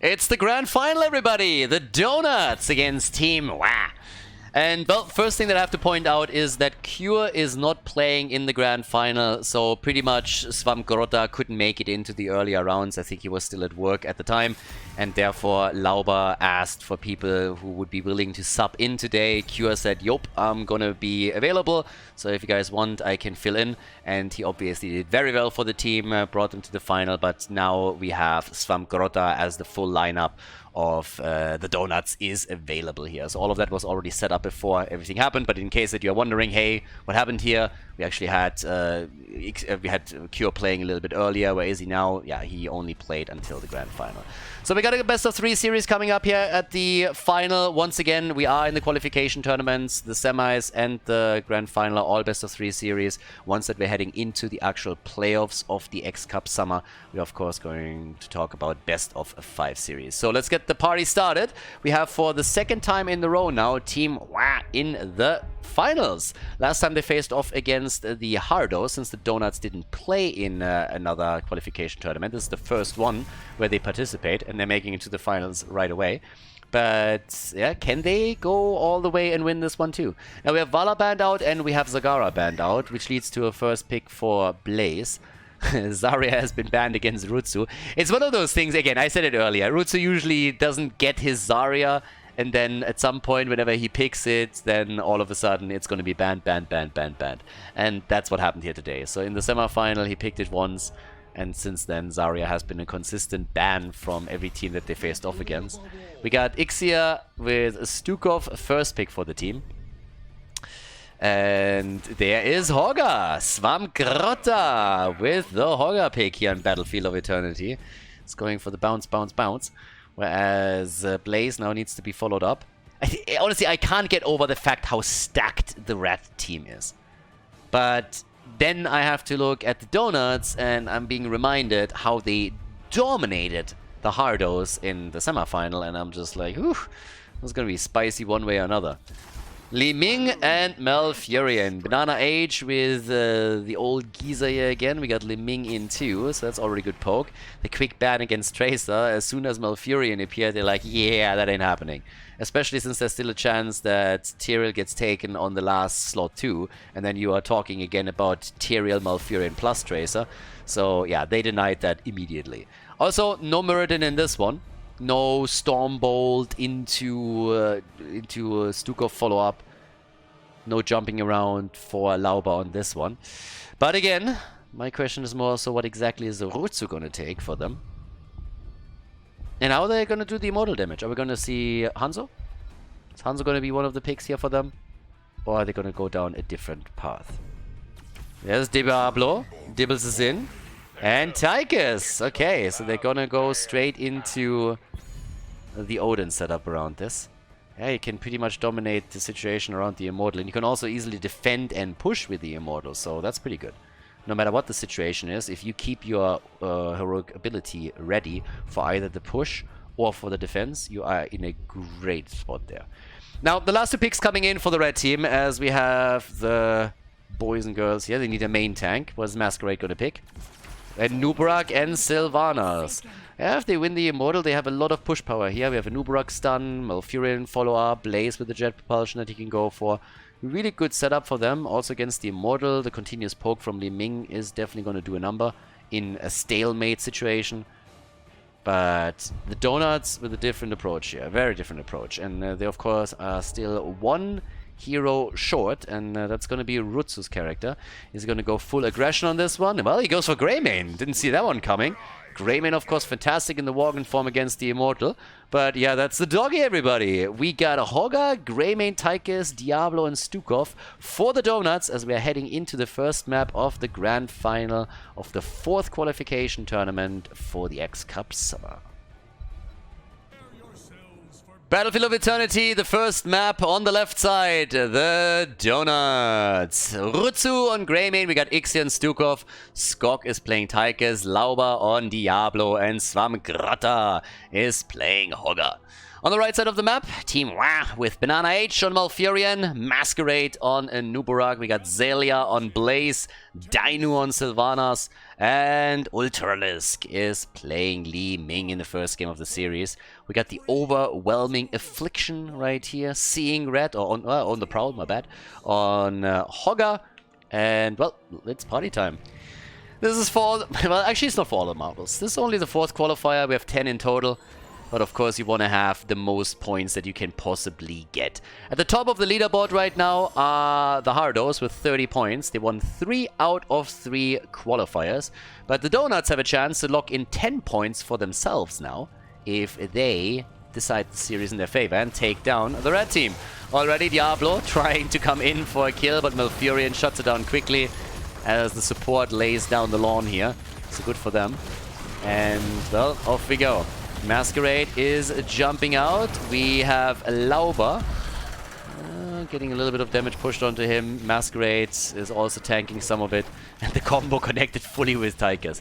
It's the grand final, everybody! The Donuts against Team Wah! And, well, first thing that I have to point out is that Cure is not playing in the grand final, so pretty much Svamgrota couldn't make it into the earlier rounds. I think he was still at work at the time, and therefore Lauber asked for people who would be willing to sub in today. Cure said, yup, I'm gonna be available, so if you guys want, I can fill in. And he obviously did very well for the team, brought them to the final, but now we have Svamgrota as the full lineup of the Donuts is available here. So all of that was already set up before everything happened, but in case that you're wondering, hey, what happened here? We actually had Cure playing a little bit earlier. Where is he now? Yeah, he only played until the grand final. So we got a best of 3 series coming up here at the final. Once again, we are in the qualification tournaments, the semis and the grand final are all best of 3 series. Once that we're heading into the actual playoffs of the X Cup Summer, we're of course going to talk about best of 5 series. So let's get the party started. We have for the second time in a row now Team Wah in the finals. Last time they faced off against the Hardo, since the Donuts didn't play in another qualification tournament. This is the first one where they participate, and they're making it to the finals right away. But yeah, can they go all the way and win this one too? Now we have Vala banned out and we have Zagara banned out, which leads to a first pick for Blaze. Zarya has been banned against Rutsu. It's one of those things, again, I said it earlier, Rutsu usually doesn't get his Zarya, and then at some point, whenever he picks it, then all of a sudden it's going to be banned. And that's what happened here today. So in the semifinal, he picked it once, and since then, Zarya has been a consistent ban from every team that they faced off against. We got Ixia with Stukov, first pick for the team. And there is Hogga, Svamgrota with the Hogga pick here in Battlefield of Eternity. It's going for the bounce. Whereas Blaze now needs to be followed up. Honestly, I can't get over the fact how stacked the Rat team is. But then I have to look at the Donuts, and I'm being reminded how they dominated the Hardos in the semifinal, and I'm just like, whew, it's going to be spicy one way or another. Li Ming and Malfurion. Banana Age with the old geezer here again. We got Li Ming in too, so that's already good poke. The quick ban against Tracer. As soon as Malfurion appeared, they're like, yeah, that ain't happening. Especially since there's still a chance that Tyrael gets taken on the last slot too, and then you are talking again about Tyrael, Malfurion plus Tracer. So yeah, they denied that immediately. Also, no Muradin in this one. No Stormbolt into Stukov follow-up. No jumping around for Lauber on this one. But again, my question is more so what exactly is the Rutsu going to take for them? And how are they going to do the immortal damage? Are we going to see Hanzo? Is Hanzo going to be one of the picks here for them? Or are they going to go down a different path? There's Diablo. Dibbles is in. And Tychus! Okay, so they're gonna go straight into the Odin setup around this. Yeah, you can pretty much dominate the situation around the Immortal. And you can also easily defend and push with the Immortal, so that's pretty good. No matter what the situation is, if you keep your heroic ability ready for either the push or for the defense, you are in a great spot there. Now, the last 2 picks coming in for the red team, as we have the boys and girls here. They need a main tank. What is Masquerade gonna pick? And Nubrak and Sylvanas. Yeah, if they win the Immortal, they have a lot of push power here. We have a Nubrak stun, Malfurion follow-up, Blaze with the jet propulsion that he can go for. Really good setup for them. Also against the Immortal, the continuous poke from Li Ming is definitely going to do a number in a stalemate situation. But the Donuts with a different approach here, a very different approach. And they, of course, are still 1 hero short, and that's going to be Rutsu's character. He's going to go full aggression on this one. Well, he goes for Greymane. Didn't see that one coming. Greymane, of course, fantastic in the Worgen form against the Immortal. But yeah, that's the doggy, everybody. We got Hogga, Greymane, Tychus, Diablo, and Stukov for the Donuts as we are heading into the first map of the grand final of the 4th qualification tournament for the X Cup Summer. Battlefield of Eternity, the first map on the left side, the Donuts. Rutsu on Greymane, we got Ixia and Stukov. Skok is playing Tychus, Lauber on Diablo, and Svamgrota is playing Hogga. On the right side of the map, Team Wah with Banana H on Malfurion, Masquerade on Nubarak, we got Zelia on Blaze, Dainu on Sylvanas, and Ultralisk is playing Li Ming in the first game of the series. We got the Overwhelming Affliction right here, Seeing Red, or on the Prowl, my bad, on Hogger, and well, it's party time. This is for, well, actually it's not for all the marbles. This is only the 4th qualifier, we have 10 in total. But of course you want to have the most points that you can possibly get. At the top of the leaderboard right now are the Hardos with 30 points. They won 3 out of 3 qualifiers. But the Donuts have a chance to lock in 10 points for themselves now, if they decide the series in their favor and take down the red team. Already Diablo trying to come in for a kill, but Malfurion shuts it down quickly as the support lays down the lawn here. So good for them. And, well, off we go. Masquerade is jumping out. We have Lauber getting a little bit of damage pushed onto him. Masquerade is also tanking some of it. And the combo connected fully with Tychus.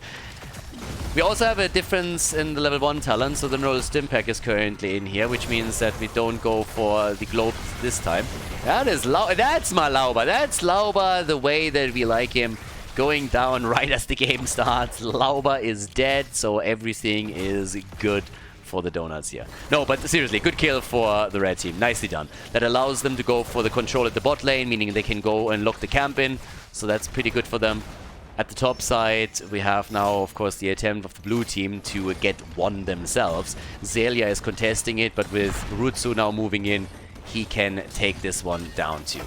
We also have a difference in the level 1 talent, so the Neural Stimpack is currently in here, which means that we don't go for the globe this time. That's my Lauber. That's Lauber the way that we like him. Going down right as the game starts. Lauber is dead, so everything is good for the Donuts here. No, but seriously, good kill for the red team. Nicely done. That allows them to go for the control at the bot lane, meaning they can go and lock the camp in. So that's pretty good for them. At the top side, we have now, of course, the attempt of the blue team to get one themselves. Zelia is contesting it, but with Rutsu now moving in, he can take this one down too.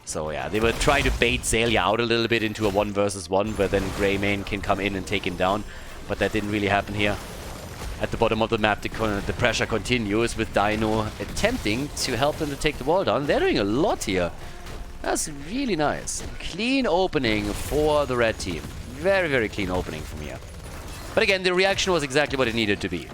So yeah, they were trying to bait Zelia out a little bit into a 1 versus 1, where then Greymane can come in and take him down. But that didn't really happen here. At the bottom of the map, the pressure continues with Dino attempting to help them to take the wall down. They're doing a lot here. That's really nice. Clean opening for the red team. Very, very clean opening from here. But again, the reaction was exactly what it needed to be.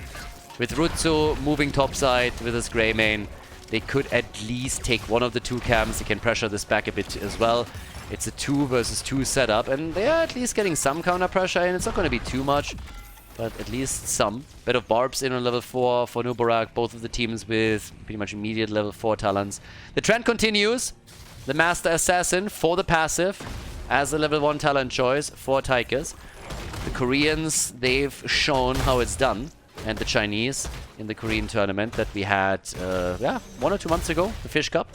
With Rutsu moving topside with his Greymane, they could at least take one of the 2 camps. They can pressure this back a bit as well. It's a 2 versus 2 setup, and they are at least getting some counter pressure in. It's not going to be too much, but at least some. Bit of barbs in on level 4 for Nubarak. Both of the teams with pretty much immediate level 4 talents. The trend continues. The Master Assassin for the passive as a level 1 talent choice for Tychus. The Koreans, they've shown how it's done. And the Chinese in the Korean tournament that we had, 1 or 2 months ago, the Fish Cup.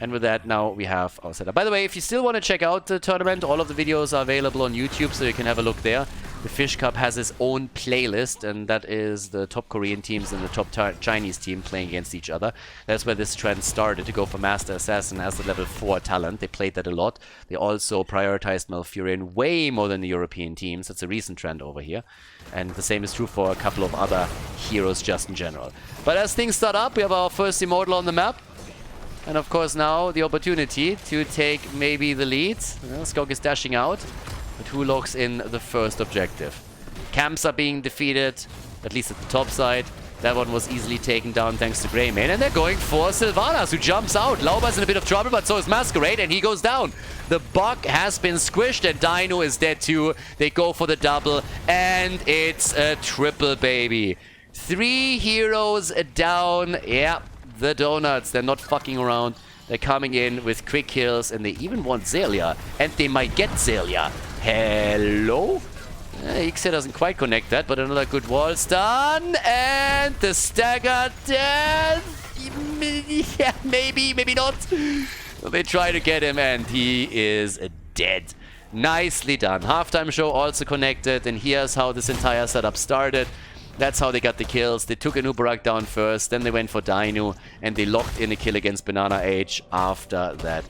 And with that, now we have our setup. By the way, if you still want to check out the tournament, all of the videos are available on YouTube, so you can have a look there. The Fish Cup has its own playlist, and that is the top Korean teams and the top Chinese team playing against each other. That's where this trend started, to go for Master Assassin as the level 4 talent. They played that a lot. They also prioritized Malfurion way more than the European teams. That's a recent trend over here. And the same is true for a couple of other heroes just in general. But as things start up, we have our first Immortal on the map. And of course now the opportunity to take maybe the lead. Skog is dashing out. But who locks in the first objective? Camps are being defeated, at least at the top side. That one was easily taken down thanks to Greymane. And they're going for Sylvanas, who jumps out. Lauber's in a bit of trouble, but so is Masquerade, and he goes down. The Buck has been squished, and Dino is dead too. They go for the double, and it's a triple, baby. 3 heroes down. Yeah, the Donuts, they're not fucking around. They're coming in with quick kills, and they even want Zelia, and they might get Zelia. Hello? Ixia doesn't quite connect that, but another good wall stun, and the stagger death. Yeah, maybe not. They try to get him, and he is dead. Nicely done. Halftime show also connected, and here's how this entire setup started. That's how they got the kills. They took Nubarak down first, then they went for Dino, and they locked in a kill against Banana H after that.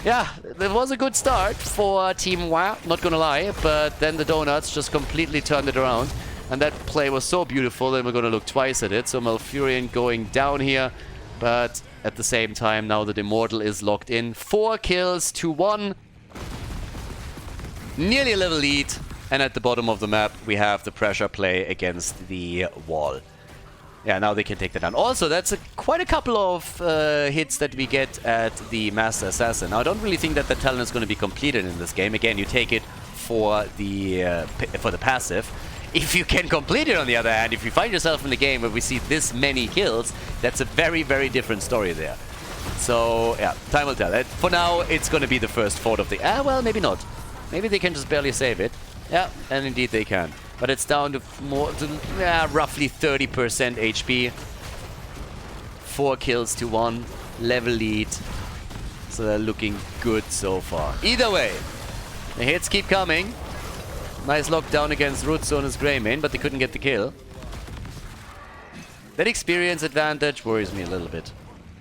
Yeah, it was a good start for Team Wah, not gonna lie, but then the Donuts just completely turned it around. And that play was so beautiful that we're gonna look twice at it. So Malfurion going down here, but at the same time now that Immortal is locked in. 4 kills to 1. Nearly a level lead. And at the bottom of the map, we have the pressure play against the wall. Yeah, now they can take that down. Also, that's quite a couple of hits that we get at the Master Assassin. Now, I don't really think that the talent is going to be completed in this game. Again, you take it for the passive. If you can complete it, on the other hand, if you find yourself in a game where we see this many kills, that's a very, very different story there. So, yeah, time will tell. For now, it's going to be the first fort of the... well, maybe not. Maybe they can just barely save it. Yeah, and indeed they can. But it's down to roughly 30% HP. 4 kills to 1. Level lead. So they're looking good so far. Either way, the hits keep coming. Nice lockdown against Rutsu and his Greymane, but they couldn't get the kill. That experience advantage worries me a little bit.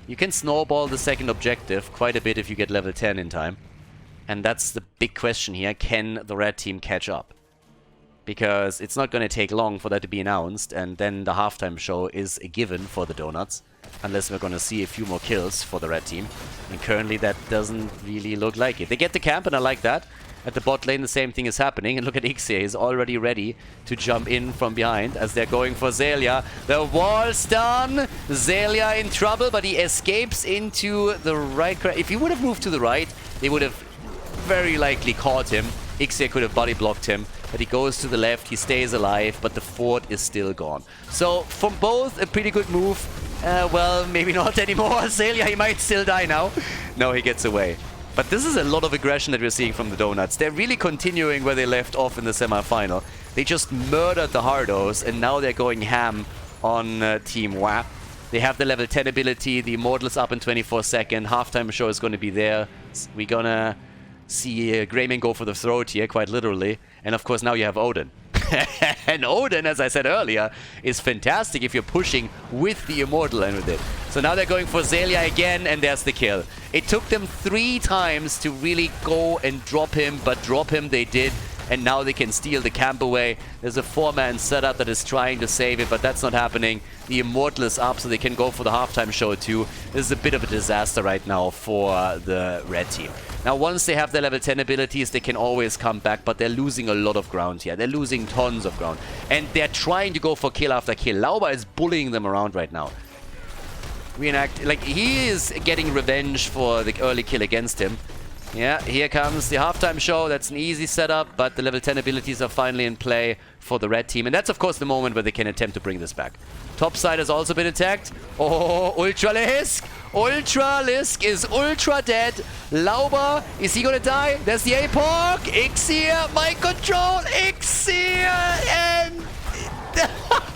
You can snowball the second objective quite a bit if you get level 10 in time. And that's the big question here. Can the red team catch up? Because it's not going to take long for that to be announced, and then the halftime show is a given for the Donuts. Unless we're going to see a few more kills for the red team. And currently that doesn't really look like it. They get the camp, and I like that. At the bot lane, the same thing is happening. And look at Ixia. He's already ready to jump in from behind as they're going for Xaylia. The wall's done. Xaylia in trouble, but he escapes into the right. If he would have moved to the right, they would have very likely caught him. Ixia could have body blocked him, but he goes to the left. He stays alive, but the fort is still gone. So from both, a pretty good move. Well, maybe not anymore. Xaylia, he might still die now. No, he gets away. But this is a lot of aggression that we're seeing from the Donuts. They're really continuing where they left off in the semi-final. They just murdered the Hardos, and now they're going ham on Team WAP. They have the level 10 ability. The Immortal is up in 24 seconds. Halftime show is going to be there. We're going to see Greymane go for the throat here, quite literally. And of course, now you have Odin. And Odin, as I said earlier, is fantastic if you're pushing with the Immortal and with it. So now they're going for Xaylia again, and there's the kill. It took them 3 times to really go and drop him, but drop him they did. And now they can steal the camp away. There's a 4-man setup that is trying to save it, but that's not happening. The Immortal is up, so they can go for the halftime show too. This is a bit of a disaster right now for the red team. Now, once they have their level 10 abilities, they can always come back, but they're losing a lot of ground here. They're losing tons of ground. And they're trying to go for kill after kill. Lauba is bullying them around right now. Like, he is getting revenge for the early kill against him. Yeah, here comes the halftime show. That's an easy setup, but the level 10 abilities are finally in play for the red team. And that's, of course, the moment where they can attempt to bring this back. Top side has also been attacked. Oh, Ultralisk! Ultralisk is ultra dead. Lauba, is he gonna die? There's the APOC! Ixia, mind control! Ixia! And...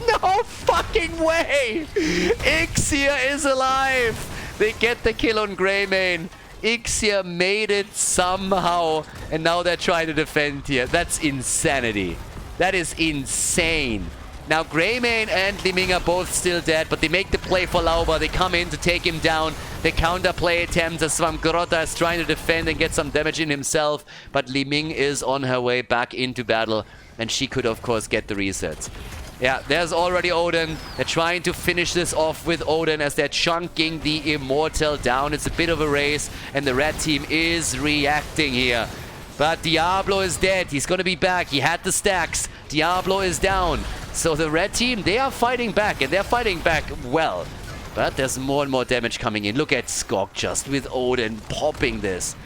no fucking way! Ixia is alive! They get the kill on Greymane. Ixia made it somehow, and now they're trying to defend here. That's insanity. That is insane. Now Greymane and Li Ming are both still dead, but they make the play for Lauba. They come in to take him down. The counterplay attempt as Svamgrota is trying to defend and get some damage in himself, but Li Ming is on her way back into battle, and she could of course get the resets. Yeah, there's already Odin. They're trying to finish this off with Odin as they're chunking the Immortal down. It's a bit of a race, and the red team is reacting here. But Diablo is dead. He's going to be back. He had the stacks. Diablo is down. So the red team, they are fighting back, and they're fighting back well. But there's more and more damage coming in. Look at Skok just with Odin popping this.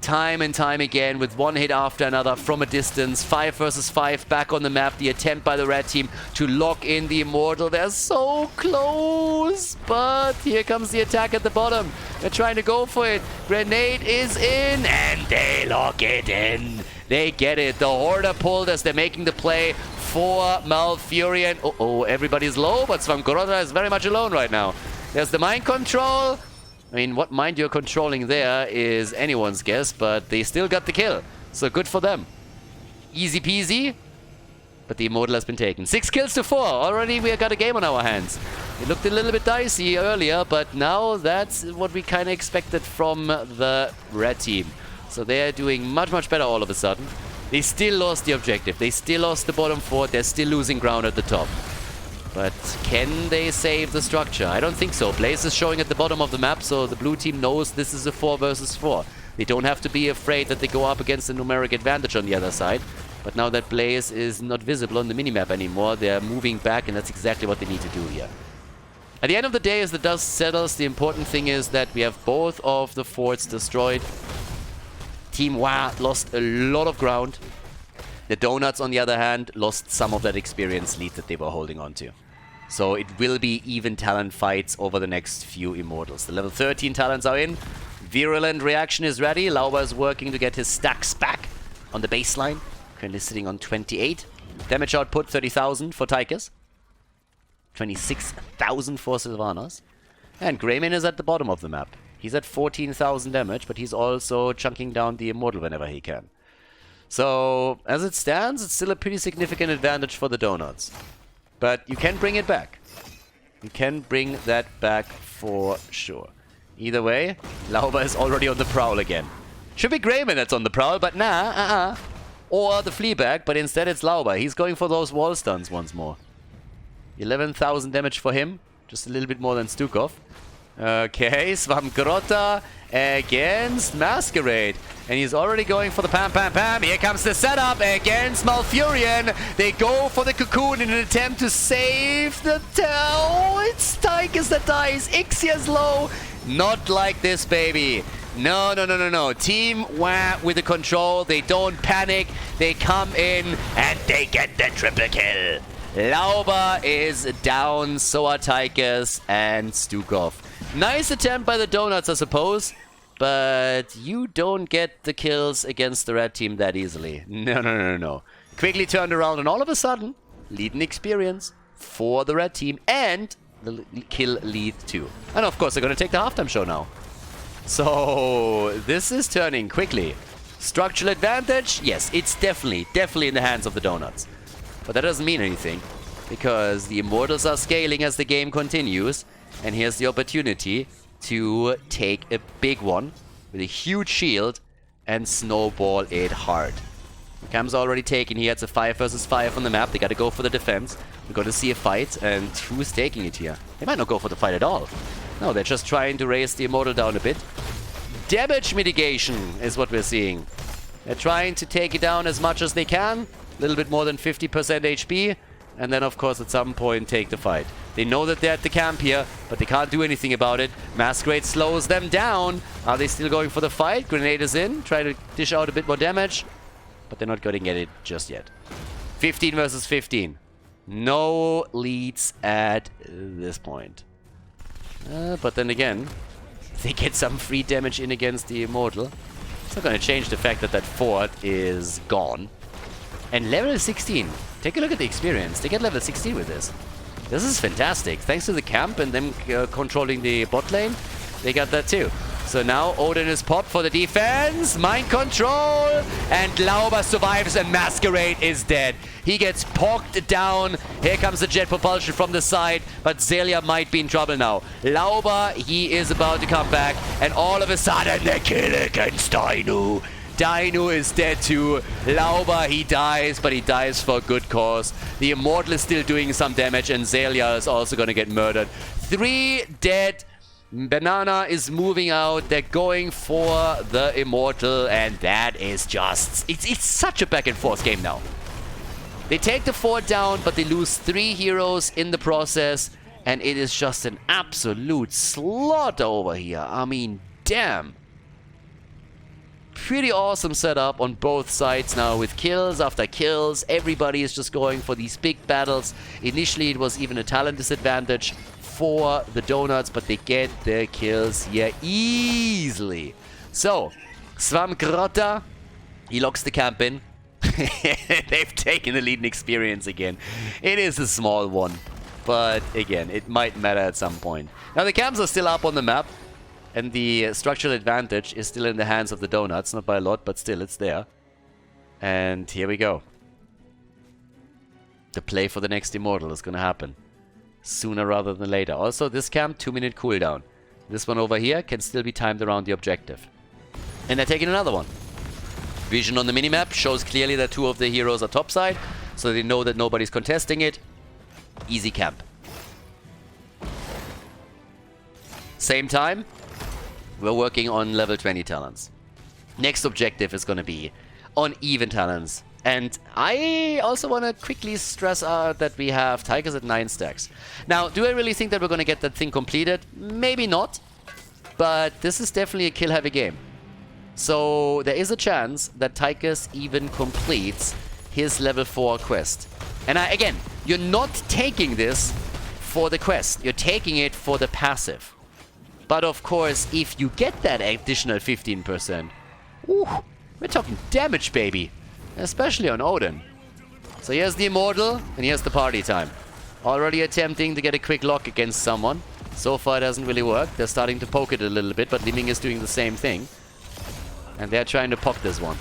Time and time again with one hit after another from a distance. 5 versus 5 back on the map. The attempt by the red team to lock in the Immortal. They're so close. But here comes the attack at the bottom. They're trying to go for it. Grenade is in and they lock it in. They get it. The Hoarder pulled as they're making the play for Malfurion. Uh-oh, everybody's low, but Svamgrota is very much alone right now. There's the mind control. I mean, what mind you're controlling there is anyone's guess, but they still got the kill. So good for them. Easy peasy. But the Immortal has been taken. 6 kills to 4. Already we got a game on our hands. It looked a little bit dicey earlier, but now that's what we kind of expected from the red team. So they're doing much, much better all of a sudden. They still lost the objective. They still lost the bottom fort. They're still losing ground at the top. But can they save the structure? I don't think so. Blaze is showing at the bottom of the map, so the blue team knows this is a 4 versus 4. They don't have to be afraid that they go up against a numeric advantage on the other side. But now that Blaze is not visible on the minimap anymore, they're moving back, and that's exactly what they need to do here. At the end of the day, as the dust settles, the important thing is that we have both of the forts destroyed. Team Wa lost a lot of ground. The Donuts, on the other hand, lost some of that experience lead that they were holding on to. So it will be even talent fights over the next few Immortals. The level 13 talents are in. Virulent Reaction is ready. Lauber is working to get his stacks back on the baseline. Currently sitting on 28. Damage output 30,000 for Tychus. 26,000 for Sylvanas. And Greymane is at the bottom of the map. He's at 14,000 damage, but he's also chunking down the Immortal whenever he can. So, as it stands, it's still a pretty significant advantage for the Donuts. But you can bring it back. You can bring that back for sure. Either way, Lauber is already on the prowl again. Should be Greymane that's on the prowl, but nah, Or the Fleabag, but instead it's Lauber. He's going for those wall stuns once more. 11,000 damage for him. Just a little bit more than Stukov. Okay, Swamgrotta against Masquerade. And he's already going for the pam pam pam. Here comes the setup against Malfurion. They go for the cocoon in an attempt to save the town. It's Tychus that dies. Ixia's low. Not like this, baby. No. Team Wah with the control. They don't panic. They come in and they get the triple kill. Lauber is down, so are Tychus and Stukov. Nice attempt by the Donuts, I suppose, but you don't get the kills against the red team that easily. No. Quickly turned around, and all of a sudden, lead and experience for the red team, and the kill lead too. And of course, they're going to take the halftime show now. So, this is turning quickly. Structural advantage? Yes, it's definitely in the hands of the Donuts. But that doesn't mean anything, because the Immortals are scaling as the game continues, and here's the opportunity to take a big one with a huge shield and snowball it hard. Cam's already taken here. It's a 5 versus 5 on the map. They gotta go for the defense. We're gonna see a fight, and who's taking it here? They might not go for the fight at all. No, they're just trying to raise the Immortal down a bit. Damage mitigation is what we're seeing. They're trying to take it down as much as they can. A little bit more than 50% HP, and then of course at some point take the fight. They know that they're at the camp here, but they can't do anything about it. Masquerade slows them down. Are they still going for the fight? Grenade is in, try to dish out a bit more damage, but they're not going to get it just yet. 15 versus 15. No leads at this point. But then again, they get some free damage in against the Immortal. It's not going to change the fact that that fort is gone. And level 16. Take a look at the experience. They get level 16 with this. This is fantastic. Thanks to the camp and them controlling the bot lane, they got that too. So now Odin is popped for the defense. Mind control. And Lauber survives and Masquerade is dead. He gets poked down. Here comes the jet propulsion from the side. But Zelia might be in trouble now. Lauber, he is about to come back. And all of a sudden, the kill against Dainu. Dainu is dead too. Lauber, he dies, but he dies for a good cause. The Immortal is still doing some damage, and Zelia is also going to get murdered. 3 dead. Banana is moving out. They're going for the Immortal, and that is just... It's such a back and forth game now. They take the fort down, but they lose 3 heroes in the process, and it is just an absolute slaughter over here. I mean, damn. Pretty awesome setup on both sides now with kills after kills. Everybody is just going for these big battles. Initially, it was even a talent disadvantage for the Donuts, but they get their kills here easily. So, Swamgrotta, he locks the camp in. They've taken the lead in experience again. It is a small one, but again, it might matter at some point. Now, the camps are still up on the map, and the structural advantage is still in the hands of the Donuts. Not by a lot, but still, it's there. And here we go. The play for the next Immortal is going to happen sooner rather than later. Also, this camp, 2-minute cooldown. This one over here can still be timed around the objective. And they're taking another one. Vision on the minimap shows clearly that 2 of the heroes are topside, so they know that nobody's contesting it. Easy camp. Same time, we're working on level 20 talents. Next objective is going to be on even talents. And I also want to quickly stress out that we have Tychus at 9 stacks. Now, do I really think that we're going to get that thing completed? Maybe not. But this is definitely a kill-heavy game. So there is a chance that Tychus even completes his level 4 quest. And again, you're not taking this for the quest. You're taking it for the passive. But of course, if you get that additional 15%, ooh, we're talking damage, baby. Especially on Odin. So here's the Immortal, and here's the party time. Already attempting to get a quick lock against someone. So far it doesn't really work. They're starting to poke it a little bit, but Liming is doing the same thing. And they're trying to poke this one.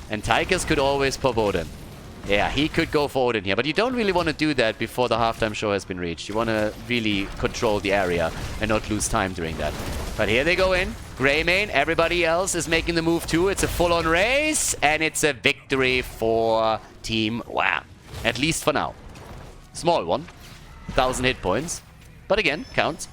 And Tychus could always pop Odin. Yeah, he could go for Odin here, but you don't really want to do that before the halftime show has been reached. You want to really control the area and not lose time during that. But here they go in. Greymane, everybody else is making the move too. It's a full-on race, and it's a victory for Team WAM. At least for now. Small one. 1,000 hit points. But again, counts.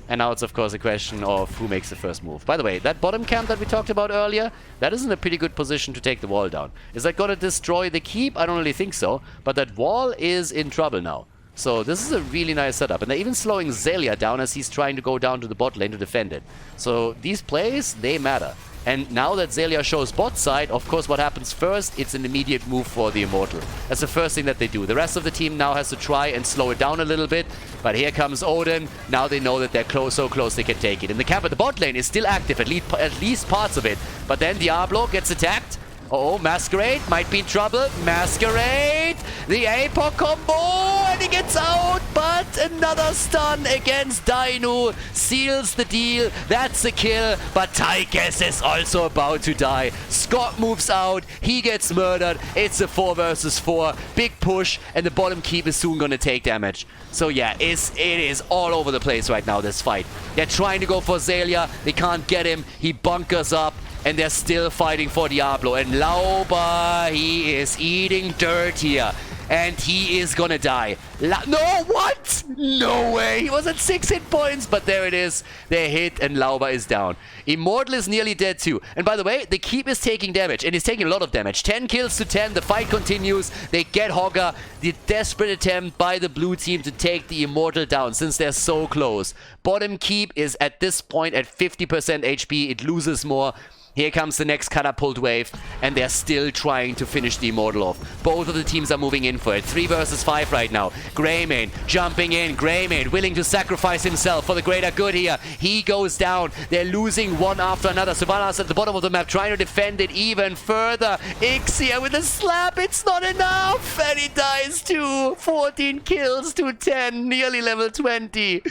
And now it's, of course, a question of who makes the first move. By the way, that bottom camp that we talked about earlier, that is in a pretty good position to take the wall down. Is that going to destroy the keep? I don't really think so. But that wall is in trouble now. So this is a really nice setup. And they're even slowing Xaylia down as he's trying to go down to the bot lane to defend it. So these plays, they matter. And now that Xaylia shows bot side, of course what happens first, it's an immediate move for the Immortal. That's the first thing that they do. The rest of the team now has to try and slow it down a little bit. But here comes Odin. Now they know that they're close, so close they can take it. And the camp at the bot lane is still active, at least parts of it. But then Diablo gets attacked. Uh-oh, Masquerade might be in trouble. Masquerade! The APOC combo! And he gets out! But another stun against Dainu seals the deal. That's a kill. But Tychus is also about to die. Scott moves out. He gets murdered. It's a 4 versus 4. Big push. And the bottom keep is soon gonna take damage. So yeah, it is all over the place right now, this fight. They're trying to go for Xaylia. They can't get him. He bunkers up. And they're still fighting for Diablo. And Lauba, he is eating dirt here. And he is gonna die. No, what? No way. He was at 6 hit points, but there it is. They're hit, and Lauba is down. Immortal is nearly dead too. And by the way, the keep is taking damage, and he's taking a lot of damage. 10 kills to 10. The fight continues. They get Hogger. The desperate attempt by the blue team to take the Immortal down, since they're so close. Bottom keep is at this point at 50% HP. It loses more. Here comes the next catapult wave, and they're still trying to finish the Immortal off. Both of the teams are moving in for it. 3 versus 5 right now. Greymane jumping in. Greymane willing to sacrifice himself for the greater good here. He goes down. They're losing one after another. Sylvanas at the bottom of the map trying to defend it even further. Ixia with a slap. It's not enough. And he dies too. 14 kills to 10. Nearly level 20.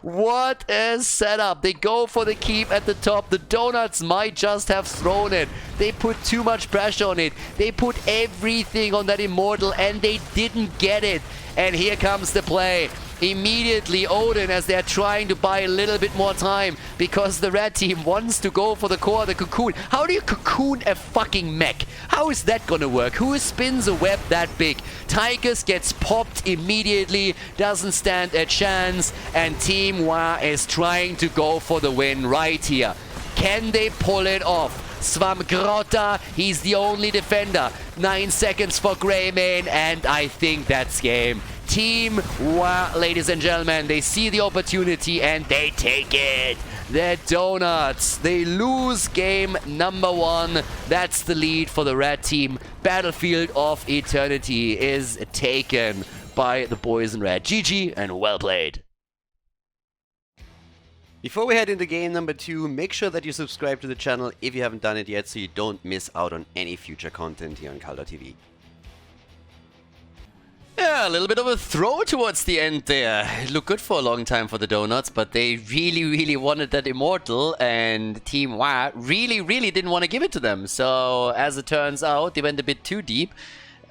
What a setup. They go for the keep at the top. The Donuts might just have thrown it. They put too much pressure on it. They put everything on that Immortal, and they didn't get it. And here comes the play. Immediately Odin, as they're trying to buy a little bit more time, because the red team wants to go for the core, the cocoon. How do you cocoon a fucking mech? How is that gonna work? Who spins a web that big? Tychus gets popped immediately, doesn't stand a chance, and Team Wa is trying to go for the win right here. Can they pull it off? Svamgrotta, he's the only defender. 9 seconds for Greymane, and I think that's game. Team Wa, ladies and gentlemen, they see the opportunity and they take it. The Donuts, they lose game number 1. That's the lead for the red team. Battlefield of Eternity is taken by the boys in red. GG and well played. Before we head into game number 2, make sure that you subscribe to the channel if you haven't done it yet, so you don't miss out on any future content here on Khaldor TV. Yeah, a little bit of a throw towards the end there. It looked good for a long time for the Donuts, but they really wanted that Immortal, and Team Wa really didn't want to give it to them. So, as it turns out, they went a bit too deep.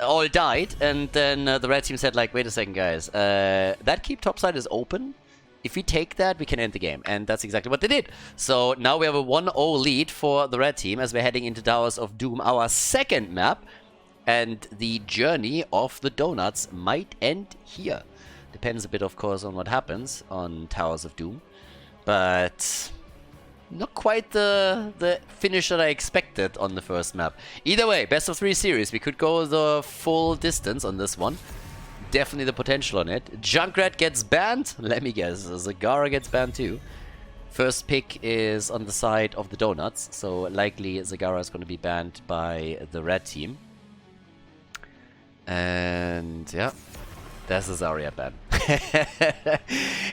All died, and then the red team said, like, wait a second, guys. That keep topside is open. If we take that, we can end the game. And that's exactly what they did. So now we have a 1-0 lead for the red team as we're heading into Towers of Doom, our second map. And the journey of the Donuts might end here. Depends a bit, of course, on what happens on Towers of Doom. But not quite the finish that I expected on the first map. Either way, best of 3 series. We could go the full distance on this one. Definitely the potential on it. Junkrat gets banned. Let me guess. Zagara gets banned too. First pick is on the side of the Donuts. So likely Zagara is going to be banned by the red team. And yeah, that's a Zarya ban.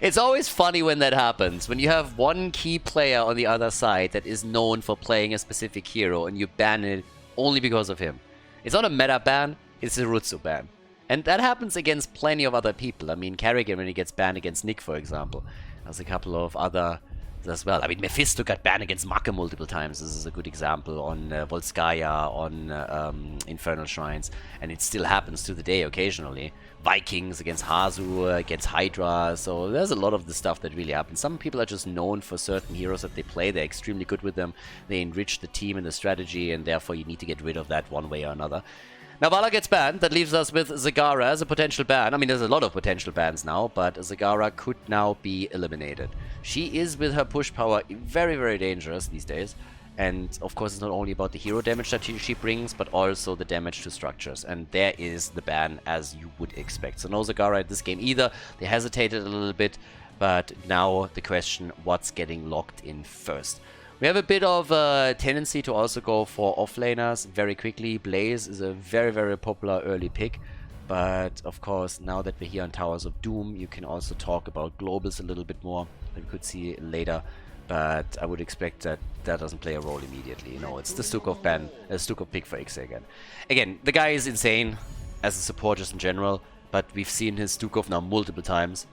It's always funny when that happens, when you have one key player on the other side that is known for playing a specific hero and you ban it only because of him. It's not a meta ban, it's a Rutsu ban. And that happens against plenty of other people. I mean, Kerrigan, when he gets banned against Nick, for example. There's a couple of other as well. I mean, Mephisto got banned against Maka multiple times. This is a good example on Volskaya, on Infernal Shrines. And it still happens to the day occasionally. Vikings against Hazu, against Hydra. So there's a lot of the stuff that really happens. Some people are just known for certain heroes that they play. They're extremely good with them. They enrich the team and the strategy, and therefore you need to get rid of that one way or another. Now Vala gets banned. That leaves us with Zagara as a potential ban. I mean, there's a lot of potential bans now, but Zagara could now be eliminated. She is, with her push power, very, very dangerous these days. And, of course, it's not only about the hero damage that she brings, but also the damage to structures. And there is the ban, as you would expect. So no Zagara at this game either. They hesitated a little bit, but now the question, what's getting locked in first? We have a bit of a tendency to also go for offlaners very quickly. Blaze is a very, very popular early pick. But, of course, now that we're here on Towers of Doom, you can also talk about globals a little bit more. That we could see later. But I would expect that that doesn't play a role immediately. You know, it's the Stukov ban, Stukov pick for Ixe again. Again, the guy is insane as a support just in general. But we've seen his Stukov now multiple times.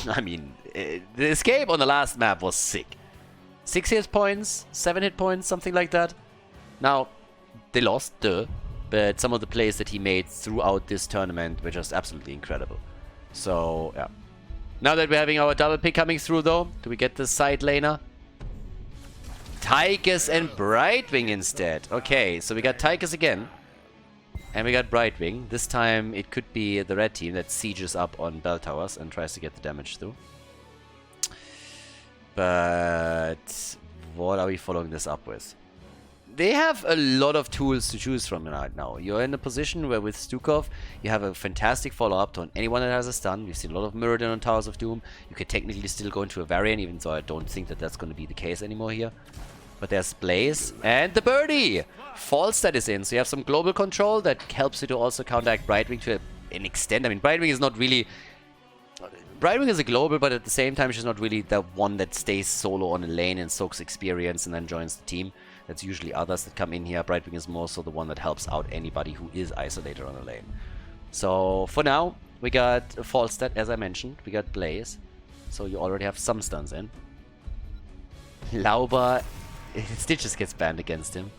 I mean, the escape on the last map was sick. 6 hit points, 7 hit points, something like that. Now, they lost, but some of the plays that he made throughout this tournament were just absolutely incredible. So, yeah. Now that we're having our double pick coming through, though, do we get the side laner? Tychus and Brightwing instead. Okay, so we got Tychus again. And we got Brightwing. This time, it could be the red team that sieges up on bell towers and tries to get the damage through. But what are we following this up with? They have a lot of tools to choose from right now. You're in a position where with Stukov, you have a fantastic follow-up on anyone that has a stun. We've seen a lot of Muradin on Towers of Doom. You could technically still go into a variant, even though I don't think that that's going to be the case anymore here. But there's Blaze and the birdie! Falstad is in, so you have some global control that helps you to also counteract Brightwing to an extent. I mean, Brightwing is not really... Brightwing is a global, but at the same time, she's not really the one that stays solo on a lane and soaks experience and then joins the team. That's usually others that come in here. Brightwing is more so the one that helps out anybody who is isolated on a lane. So, for now, we got Falstad, as I mentioned. We got Blaze. So, you already have some stuns in. Lauber, Stitches gets banned against him.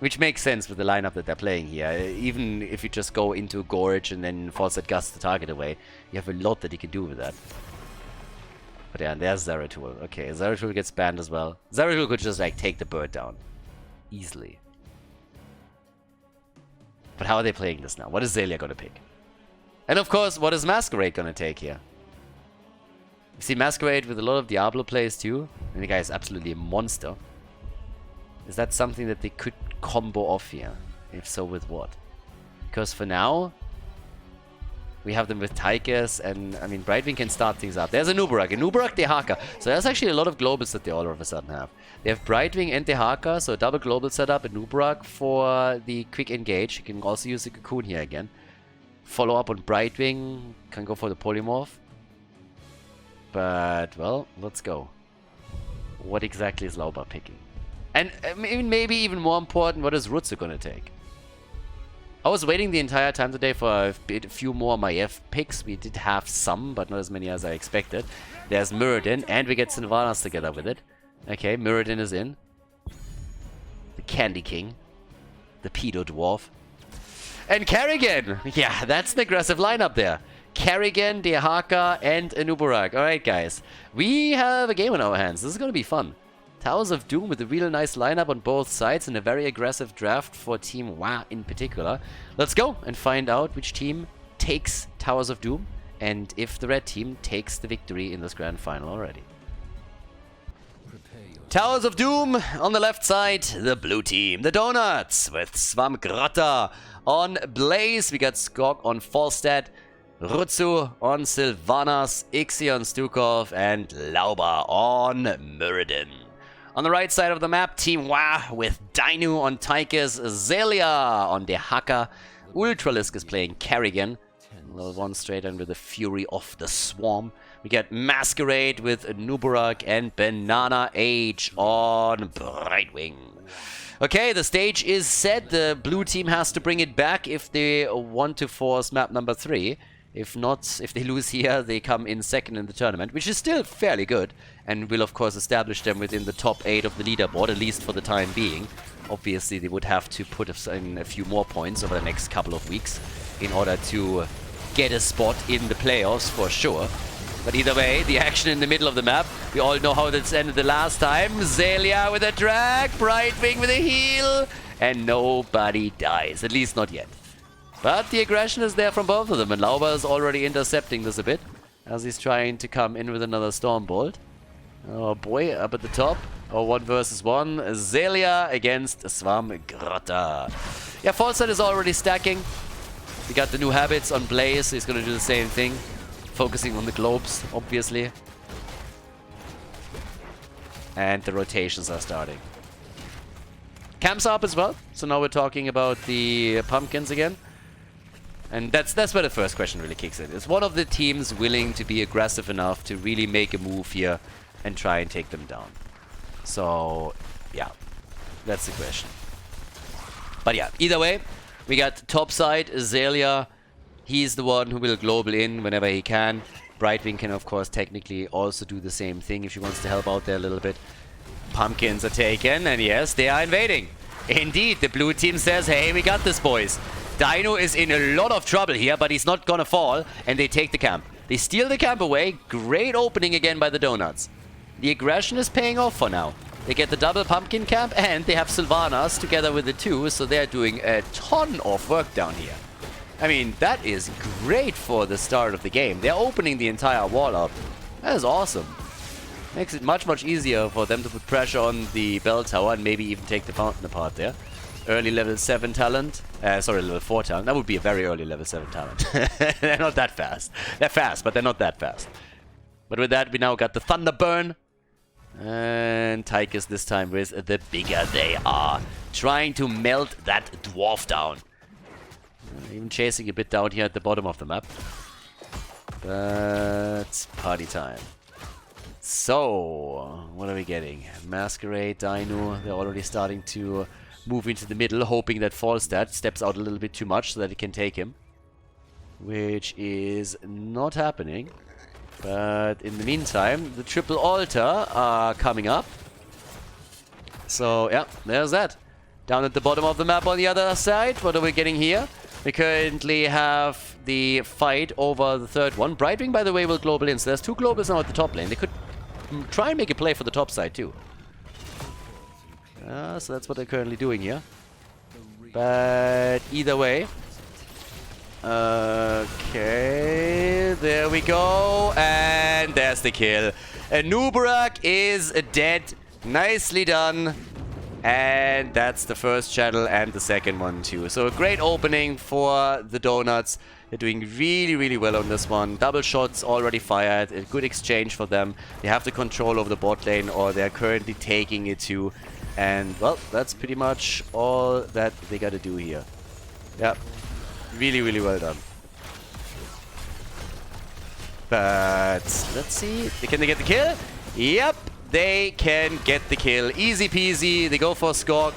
Which makes sense with the lineup that they're playing here. Even if you just go into Gorge and then Falstad gusts the target away, you have a lot that you can do with that. But yeah, and there's Zeratul. Okay, Zeratul gets banned as well. Zeratul could just like take the bird down. Easily. But how are they playing this now? What is Zelia gonna pick? And of course, what is Masquerade gonna take here? You see Masquerade with a lot of Diablo plays too. And the guy is absolutely a monster. Is that something that they could combo off here? If so, with what? Because for now, we have them with Tychus, and I mean, Brightwing can start things up. There's a Nubarak, Dehaka. So there's actually a lot of globals that they all of a sudden have. They have Brightwing and Dehaka, so a double global setup, and Nubarak for the quick engage. You can also use the Cocoon here again. Follow up on Brightwing, can go for the Polymorph. But, well, let's go. What exactly is Lauber picking? And maybe even more important, what is Rutsu gonna take? I was waiting the entire time today for a few more Maiev picks. We did have some, but not as many as I expected. There's Muradin, and we get Sylvanas together with it. Okay, Muradin is in. The Candy King. The Pedo Dwarf. And Kerrigan! Yeah, that's an aggressive lineup there. Kerrigan, Dehaka, and Nubarak. Alright, guys. We have a game on our hands. This is gonna be fun. Towers of Doom with a real nice lineup on both sides and a very aggressive draft for Team Wa in particular. Let's go and find out which team takes Towers of Doom and if the red team takes the victory in this grand final already. Towers of Doom on the left side, the blue team. The Donuts with Swamgrotta on Blaze. We got Skog on Falstad, Rutsu on Sylvanas, Ixe on Stukov, and Lauber on Muradin. On the right side of the map, Team Wa with Dainu on Tychus, Zelia on Dehaka, Ultralisk is playing Kerrigan. Level 1 straight in with the Fury of the Swarm. We get Masquerade with Nubarak and Banana Age on Brightwing. Okay, the stage is set. The blue team has to bring it back if they want to force map number 3. If not, if they lose here, they come in second in the tournament, which is still fairly good, and will of course establish them within the top 8 of the leaderboard, at least for the time being. Obviously, they would have to put in a few more points over the next couple of weeks in order to get a spot in the playoffs for sure. But either way, the action in the middle of the map, we all know how this ended the last time. Zelia with a drag, Brightwing with a heal, and nobody dies, at least not yet. But the aggression is there from both of them, and Lauber is already intercepting this a bit, as he's trying to come in with another Stormbolt. Oh boy, up at the top. Oh, 1 versus 1. Zelia against Swarmgrotta. Yeah, Falstad is already stacking. We got the new habits on Blaze, so he's going to do the same thing. Focusing on the globes, obviously. And the rotations are starting. Camps are up as well, so now we're talking about the pumpkins again. And that's where the first question really kicks in. Is one of the teams willing to be aggressive enough to really make a move here and try and take them down? So, yeah, that's the question. But yeah, either way, we got top side, Zelia. He's the one who will global in whenever he can. Brightwing can, of course, technically also do the same thing if she wants to help out there a little bit. Pumpkins are taken, and yes, they are invading. Indeed, the blue team says, hey, we got this, boys. Dino is in a lot of trouble here, but he's not gonna fall, and they take the camp. They steal the camp away. Great opening again by the Donuts. The aggression is paying off for now. They get the double pumpkin camp, and they have Sylvanas together with the 2, so they're doing a ton of work down here. I mean, that is great for the start of the game. They're opening the entire wall up. That is awesome. Makes it much, much easier for them to put pressure on the bell tower and maybe even take the fountain apart there. Early level 7 talent. Sorry, level 4 talent. That would be a very early level 7 talent. They're not that fast. They're fast, but they're not that fast. But with that, we now got the Thunder Burn. And Tychus this time with the bigger they are. Trying to melt that dwarf down. Even chasing a bit down here at the bottom of the map. But party time. So, what are we getting? Masquerade, Dino, they're already starting to move into the middle, hoping that Falstad steps out a little bit too much so that it can take him. Which is not happening. But in the meantime, the triple altar are coming up. So, yeah, there's that. Down at the bottom of the map on the other side, what are we getting here? We currently have the fight over the third one. Brightwing, by the way, will global in. So there's 2 globals now at the top lane. They could try and make a play for the top side too. So that's what they're currently doing here. But either way. Okay, there we go. And there's the kill. Nubarak is dead. Nicely done. And that's the first channel and the second one too. So a great opening for the Donuts. They're doing really, really well on this one. Double shots already fired. A good exchange for them. They have the control over the bot lane, or they're currently taking it too. And, well, that's pretty much all that they gotta do here. Yeah. Really, really well done. But, let's see. Can they get the kill? Yep. They can get the kill. Easy peasy. They go for a Skork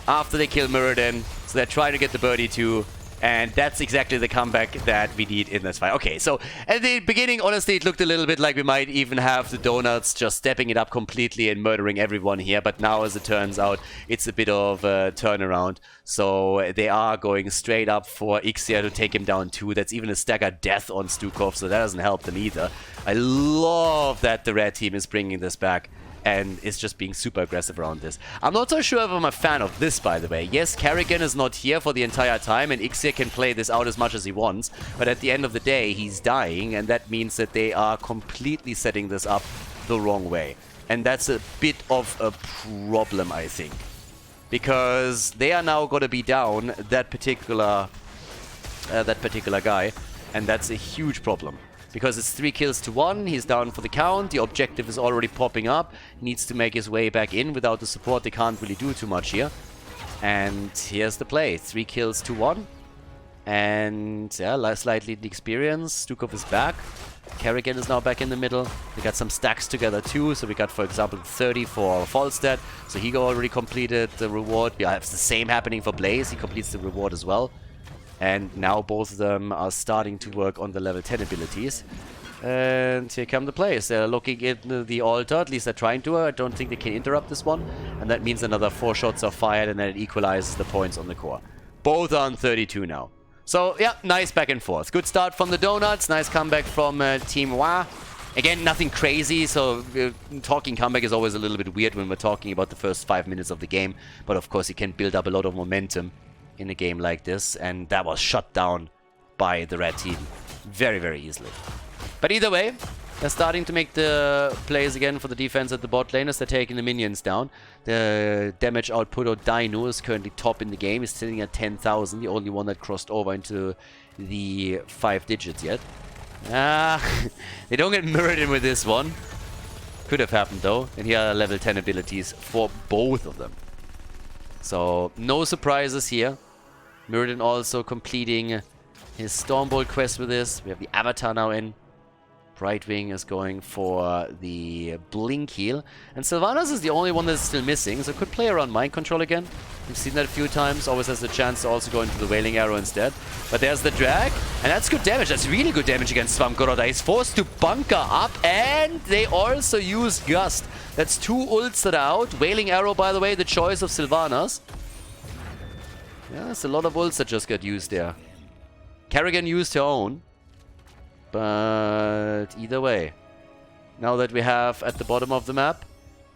after they kill Muradin. So they're trying to get the birdie too. And that's exactly the comeback that we need in this fight. Okay, so at the beginning, honestly, it looked a little bit like we might even have the Donuts just stepping it up completely and murdering everyone here. But now, as it turns out, it's a bit of a turnaround. So they are going straight up for Ixia to take him down too. That's even a staggered death on Stukov, so that doesn't help them either. I love that the red team is bringing this back and is just being super aggressive around this. I'm not so sure if I'm a fan of this, by the way. Yes, Kerrigan is not here for the entire time, and Ixia can play this out as much as he wants, but at the end of the day, he's dying, and that means that they are completely setting this up the wrong way. And that's a bit of a problem, I think. Because they are now going to be down that particular guy, and that's a huge problem. Because it's 3 kills to 1, he's down for the count, the objective is already popping up, he needs to make his way back in. Without the support, they can't really do too much here. And here's the play, 3 kills to 1. And yeah, slightly the experience. Stukov is back. Kerrigan is now back in the middle. We got some stacks together too. So we got, for example, 30 for Falstad. So he already completed the reward. We have the same happening for Blaze. He completes the reward as well. And now both of them are starting to work on the level 10 abilities. And here come the players. They're looking at the altar. At least they're trying to. I don't think they can interrupt this one. And that means another 4 shots are fired and then it equalizes the points on the core. Both are on 32 now. So, yeah, nice back and forth. Good start from the Donuts. Nice comeback from Team Wa. Again, nothing crazy, so talking comeback is always a little bit weird when we're talking about the first 5 minutes of the game. But of course, you can build up a lot of momentum in a game like this. And that was shut down by the red team very, very easily. But either way, they're starting to make the plays again for the defense at the bot lane as they're taking the minions down. The damage output of Dino is currently top in the game. He's sitting at 10,000, the only one that crossed over into the 5 digits yet. They don't get mirrored in with this one. Could have happened though. And here are level 10 abilities for both of them. So no surprises here. Mirrodin also completing his Stormbolt quest with this. We have the Avatar now in. Brightwing is going for the Blink heal. And Sylvanas is the only one that's still missing, so could play around Mind Control again. We've seen that a few times. Always has the chance to also go into the Wailing Arrow instead. But there's the drag, and that's good damage. That's really good damage against Svamgoroda. He's forced to bunker up, and they also use Gust. That's 2 ults that are out. Wailing Arrow, by the way, the choice of Sylvanas. Yeah, there's a lot of ults that just got used there. Kerrigan used her own. But either way, now that we have at the bottom of the map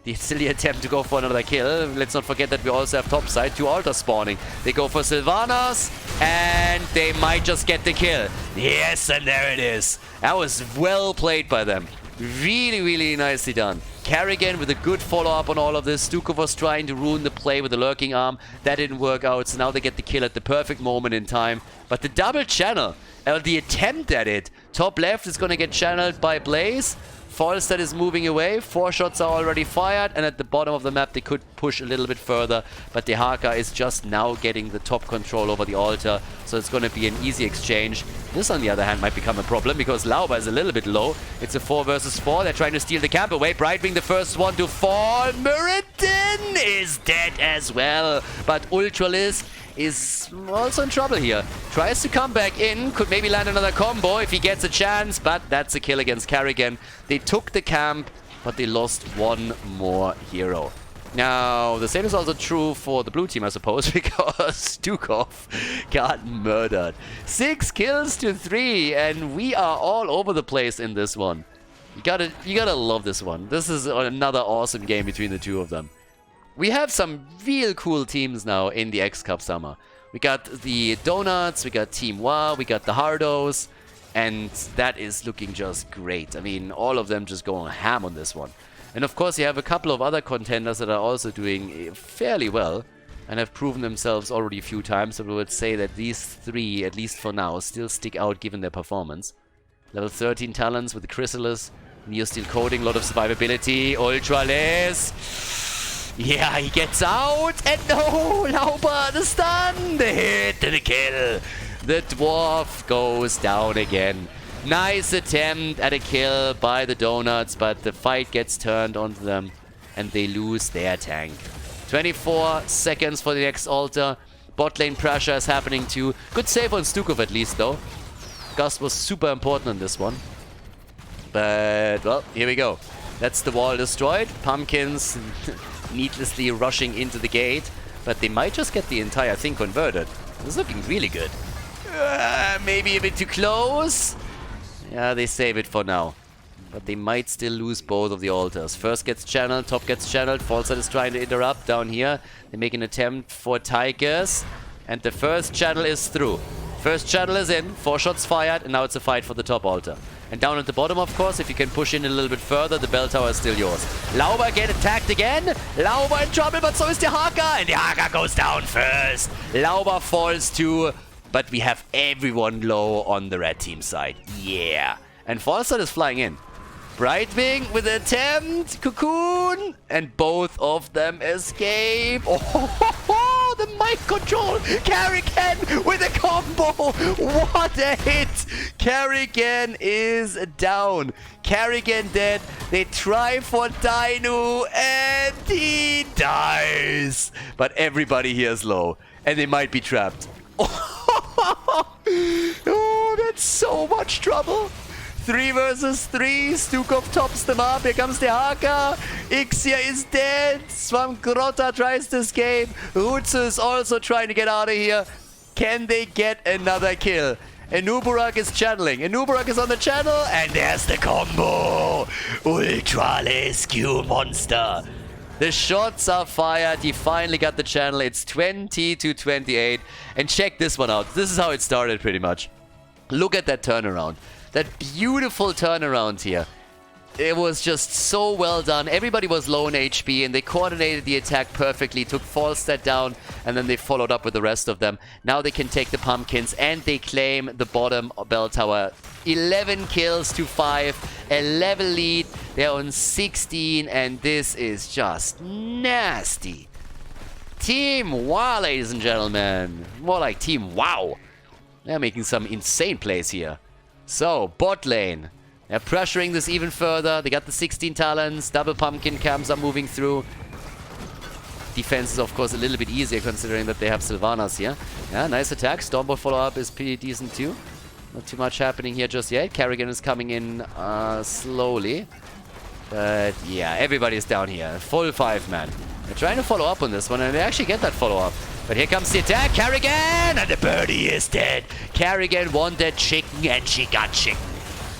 the silly attempt to go for another kill, let's not forget that we also have topside 2 altars spawning. They go for Sylvanas and they might just get the kill. Yes, and there it is. That was well played by them. Really, really nicely done. Kerrigan with a good follow-up on all of this. Stukov was trying to ruin the play with the lurking arm. That didn't work out, so now they get the kill at the perfect moment in time. But the double channel, the attempt at it. Top left is going to get channeled by Blaze. Falstad is moving away. 4 shots are already fired. And at the bottom of the map, they could push a little bit further. But Dehaka is just now getting the top control over the altar. So it's going to be an easy exchange. This, on the other hand, might become a problem because Lauba is a little bit low. It's a 4 versus 4. They're trying to steal the camp away. Brightwing, the first one to fall. Mirrodin is dead as well. But Ultralisk is also in trouble here. Tries to come back in, could maybe land another combo if he gets a chance, but that's a kill against Kerrigan. They took the camp, but they lost 1 more hero. Now, the same is also true for the blue team, I suppose, because Stukov got murdered. 6 kills to 3, and we are all over the place in this one. You gotta love this one. This is another awesome game between the two of them. We have some real cool teams now in the X-Cup summer. We got the Donuts, we got Team Wa, we got the Hardos, and that is looking just great. I mean, all of them just going ham on this one. And of course, you have a couple of other contenders that are also doing fairly well and have proven themselves already a few times. So we would say that these 3, at least for now, still stick out given their performance. Level 13 talents with the Chrysalis, Neo Steel Coding, a lot of survivability, Ultralisk. Yeah, he gets out, and no, Lauba, the stun, the hit, and the kill. The dwarf goes down again. Nice attempt at a kill by the Donuts, but the fight gets turned onto them, and they lose their tank. 24 seconds for the next altar. Bot lane pressure is happening too. Good save on Stukov at least, though. Gust was super important on this one. But, well, here we go. That's the wall destroyed. Pumpkins needlessly rushing into the gate, but they might just get the entire thing converted. This is looking really good. Maybe a bit too close. Yeah, they save it for now. But they might still lose both of the altars. First gets channeled, top gets channeled. Falstad is trying to interrupt down here. They make an attempt for Tigers. And the first channel is through. First channel is in, 4 shots fired, and now it's a fight for the top altar. And down at the bottom, of course, if you can push in a little bit further, the bell tower is still yours. Lauba get attacked again. Lauba in trouble, but so is Dehaka. And Dehaka goes down first. Lauba falls too, but we have everyone low on the red team side. Yeah. And Falstad is flying in. Brightwing with an attempt. Cocoon. And both of them escape. Oh, the mic control. Carrigan with a combo. What a hit. Carrigan is down. Carrigan dead. They try for Dainu and he dies. But everybody here is low and they might be trapped. Oh, that's so much trouble. 3 versus 3. Stukov tops them up. Here comes the Haka. Ixia is dead. Swamgrota tries to escape. Rutsu is also trying to get out of here. Can they get another kill? Enuburak is channeling. Enuburak is on the channel. And there's the combo. Ultra Rescue Monster. The shots are fired. He finally got the channel. It's 20-28. And check this one out. This is how it started pretty much. Look at that turnaround. That beautiful turnaround here. It was just so well done. Everybody was low in HP and they coordinated the attack perfectly. Took Falstad down and then they followed up with the rest of them. Now they can take the pumpkins and they claim the bottom bell tower. 11 kills to 5. A level lead. They're on 16 and this is just nasty. Team WoW, ladies and gentlemen. More like Team WoW. They're making some insane plays here. So, bot lane. They're pressuring this even further. They got the 16 talents. Double pumpkin camps are moving through. Defense is, of course, a little bit easier considering that they have Sylvanas here. Yeah, nice attack. Stormbolt follow-up is pretty decent too. Not too much happening here just yet. Carrigan is coming in slowly. But yeah, everybody's down here. Full 5-man. They're trying to follow up on this one and they actually get that follow-up. But here comes the attack. Carrigan! And the birdie is dead. Carrigan wanted chicken and she got chicken.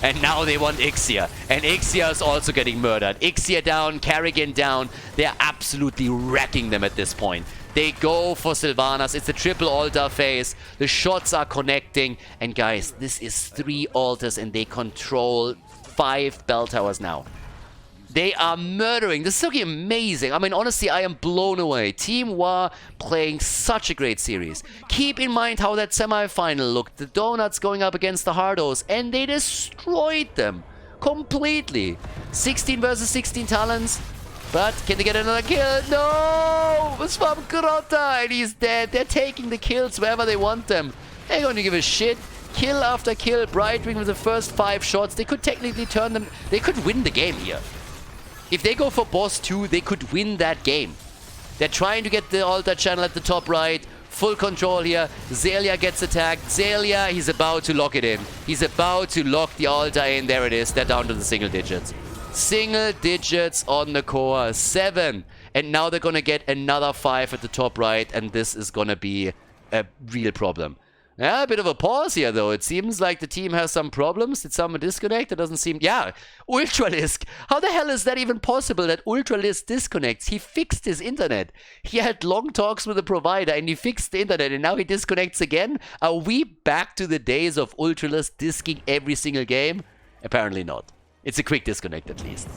And now they want Ixia. And Ixia is also getting murdered. Ixia down, Carrigan down. They're absolutely wrecking them at this point. They go for Sylvanas. It's a triple altar phase. The shots are connecting. And guys, this is 3 altars and they control 5 bell towers now. They are murdering. This is looking amazing. I mean, honestly, I am blown away. Team WoW playing such a great series. Keep in mind how that semi-final looked. The Donuts going up against the Hardos, and they destroyed them completely. 16 versus 16 talents. But can they get another kill? No! Swamgrota, and he's dead. They're taking the kills wherever they want them. They're going to give a shit. Kill after kill. Brightwing with the first 5 shots. They could technically turn them. They could win the game here. If they go for boss 2, they could win that game. They're trying to get the altar channel at the top right. Full control here. Zelia gets attacked. Zelia, he's about to lock it in. He's about to lock the altar in. There it is. They're down to the single digits. Single digits on the core. 7. And now they're going to get another 5 at the top right. And this is going to be a real problem. Yeah, a bit of a pause here, though. It seems like the team has some problems. Did someone disconnect? It doesn't seem... Yeah, Ultralisk. How the hell is that even possible that Ultralisk disconnects? He fixed his internet. He had long talks with the provider and he fixed the internet and now he disconnects again? Are we back to the days of Ultralisk disking every single game? Apparently not. It's a quick disconnect at least.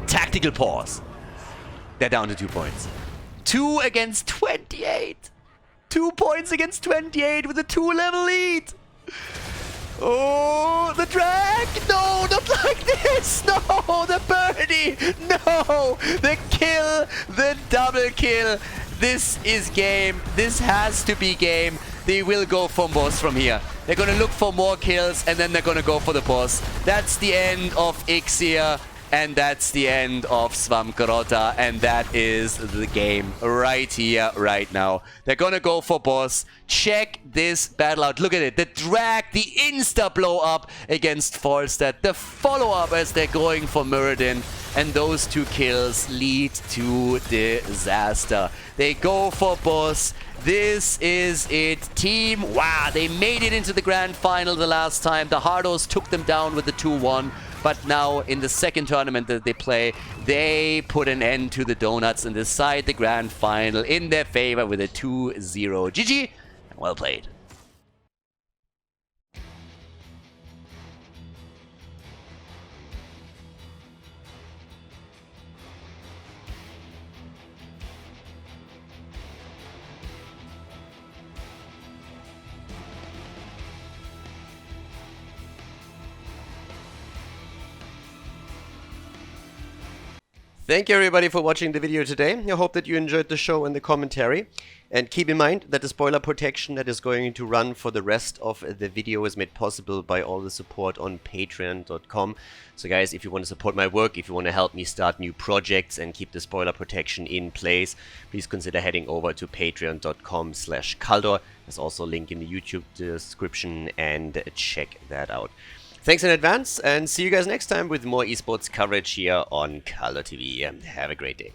Tactical pause. They're down to 2 points. 2 against 28. 2 points against 28 with a 2-level lead. Oh, the drag. No, not like this. No, the birdie. No, the kill, the double kill. This is game. This has to be game. They will go for boss from here. They're going to look for more kills and then they're going to go for the boss. That's the end of Ixia. And that's the end of Swamgrota, and that is the game right here, right now. They're gonna go for boss. Check this battle out. Look at it. The drag, the insta-blow up against Falstad. The follow-up as they're going for Muradin. And those 2 kills lead to disaster. They go for boss. This is it. Team WoW. They made it into the grand final the last time. The Hardos took them down with the 2-1. But now, in the second tournament that they play, they put an end to the Donuts and decide the grand final in their favor with a 2-0. GG, and well played. Thank you everybody for watching the video today. I hope that you enjoyed the show and the commentary. And keep in mind that the spoiler protection that is going to run for the rest of the video is made possible by all the support on patreon.com. So guys, if you want to support my work, if you want to help me start new projects and keep the spoiler protection in place, please consider heading over to patreon.com/Khaldor. There's also a link in the YouTube description, and check that out. Thanks in advance, and see you guys next time with more esports coverage here on Khaldor TV. Have a great day.